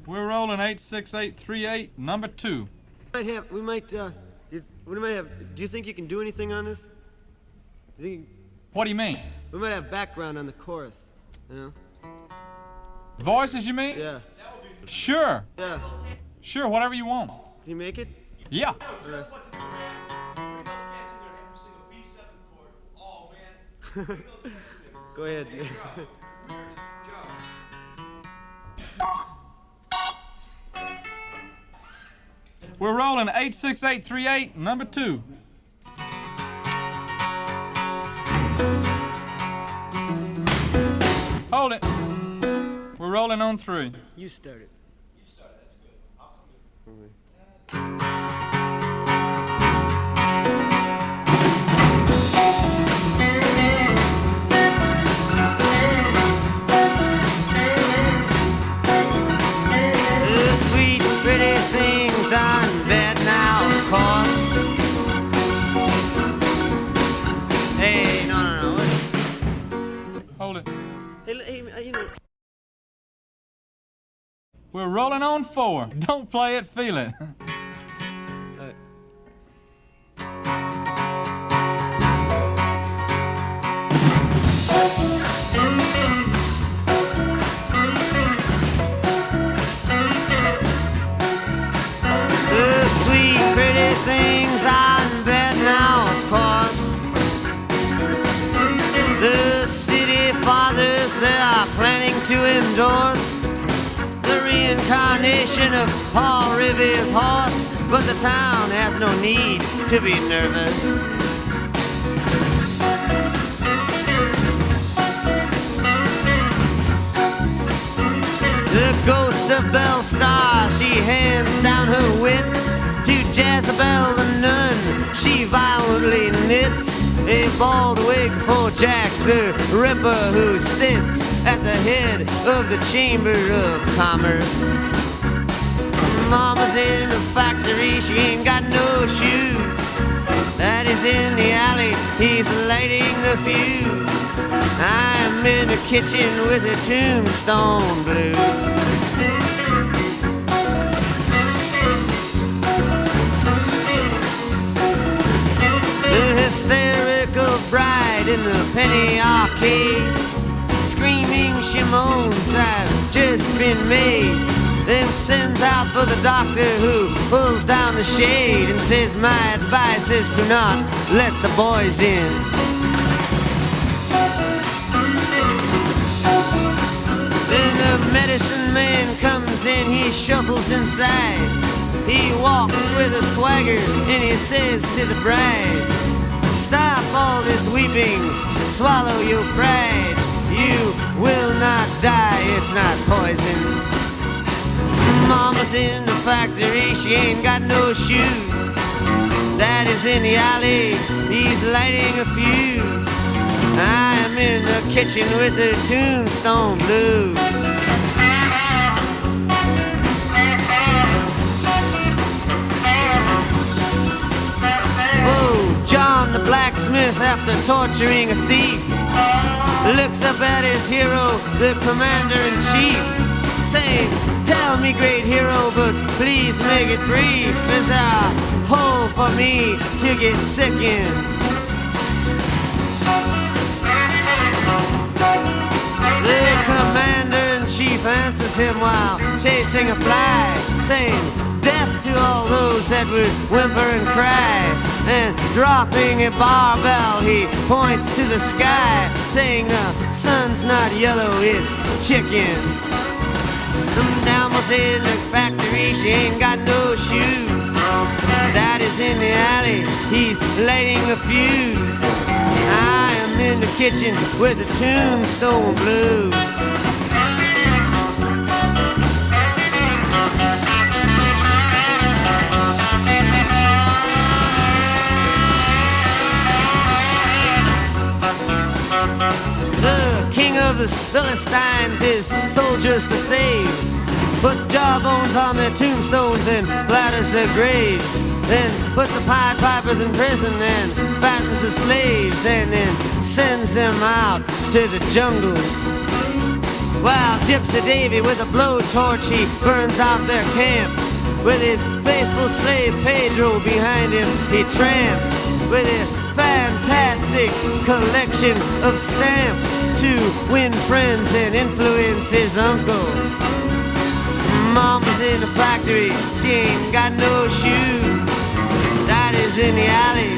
We're rolling 86838, number 2. We might have, do you think you can do anything on this? What do you mean? We might have background on the chorus, you know? Voices, you mean? Yeah. Sure. Yeah. Sure, whatever you want. Can you make it? Yeah. Go ahead. We're rolling 86838, number 2. Hold it. We're rolling on 3. You start it. You start it, that's good. I'll come in. The sweet, pretty things on bed now, of course. Hey, no. Hold it. Hey, you know. We're rolling on 4. Don't play it, feel it. The sweet, pretty things on bed now, of course. The city fathers, they are planning to endorse the reincarnation of Paul Revere's horse, but the town has no need to be nervous. The ghost of Belle Star, she hands down her wits to Jezebel the nun. She violently knits a bald wig for Jack the Ripper, who sits at the head of the Chamber of Commerce. Mama's in the factory, she ain't got no shoes. Daddy's in the alley, he's lighting the fuse. I'm in the kitchen with a Tombstone blues. The hysterical bride in the penny arcade, screaming she moans, I've just been made. Then sends out for the doctor, who pulls down the shade and says, my advice is to not let the boys in. Then the medicine man comes in, he shuffles inside. He walks with a swagger and he says to the bride, stop all this weeping, swallow your pride. You will not die, it's not poison. Mama's in the factory, she ain't got no shoes. Daddy's in the alley, he's lighting a fuse. I'm in the kitchen with the Tombstone blues. Oh, John the blacksmith, after torturing a thief, looks up at his hero, the commander-in-chief, saying, tell me, great hero, but please make it brief. Is there a hole for me to get sick in? The commander-in-chief answers him while chasing a fly, saying, death to all those that would whimper and cry. And dropping a barbell, he points to the sky, saying, the sun's not yellow, it's chicken. Mama's in the factory, she ain't got no shoes. Daddy's in the alley, he's lighting a fuse. I am in the kitchen with the Tombstone blues. The king of the Philistines, his soldiers to save, puts jawbones on their tombstones and flatters their graves. Then puts the Pied Pipers in prison and fattens the slaves, and then sends them out to the jungle. While Gypsy Davy with a blowtorch he burns out their camps. With his faithful slave Pedro behind him he tramps. With a fantastic collection of stamps to win friends and influence his uncle. Mama's in the factory, she ain't got no shoes. Daddy's in the alley,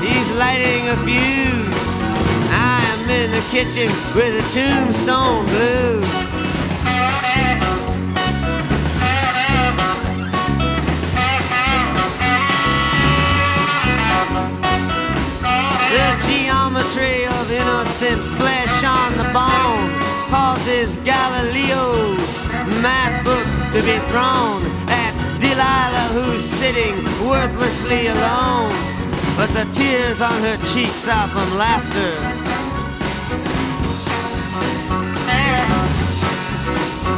he's lighting a fuse. I am in the kitchen with a Tombstone blues. The geometry of innocent flesh on the bone causes Galileo's math book to be thrown at Delilah, who's sitting worthlessly alone. But the tears on her cheeks are from laughter.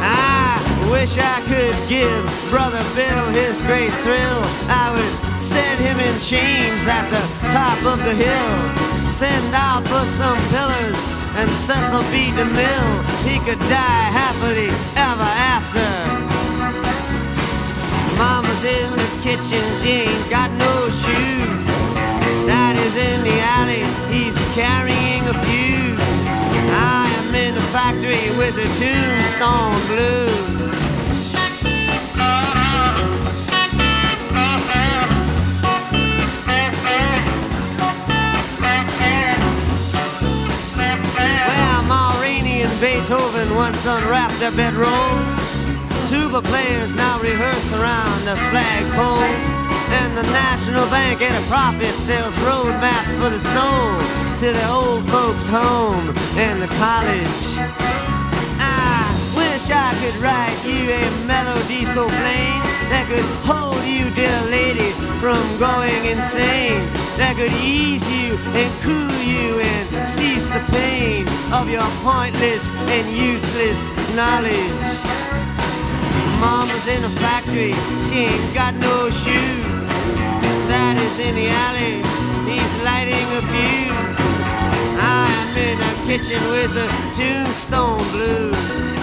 I wish I could give Brother Bill his great thrill. I would send him in chains at the top of the hill. Send out for some pillars and Cecil B. DeMille. He could die happily ever after. Mama's in the kitchen, she ain't got no shoes. Daddy's in the alley, he's carrying a fuse. I am in the factory with a Tombstone blues. Beethoven once unwrapped their bedroll. Tuba players now rehearse around the flagpole. And the National Bank at a profit sells road maps for the soul to the old folks' home and the college. I wish I could write you a melody so plain that could hold you, dear lady, from going insane. That could ease you and cool you and cease the pain of your pointless and useless knowledge. Mama's in the factory, she ain't got no shoes. Daddy's in the alley, he's lighting a fuse. I'm in the kitchen with the Tombstone blues.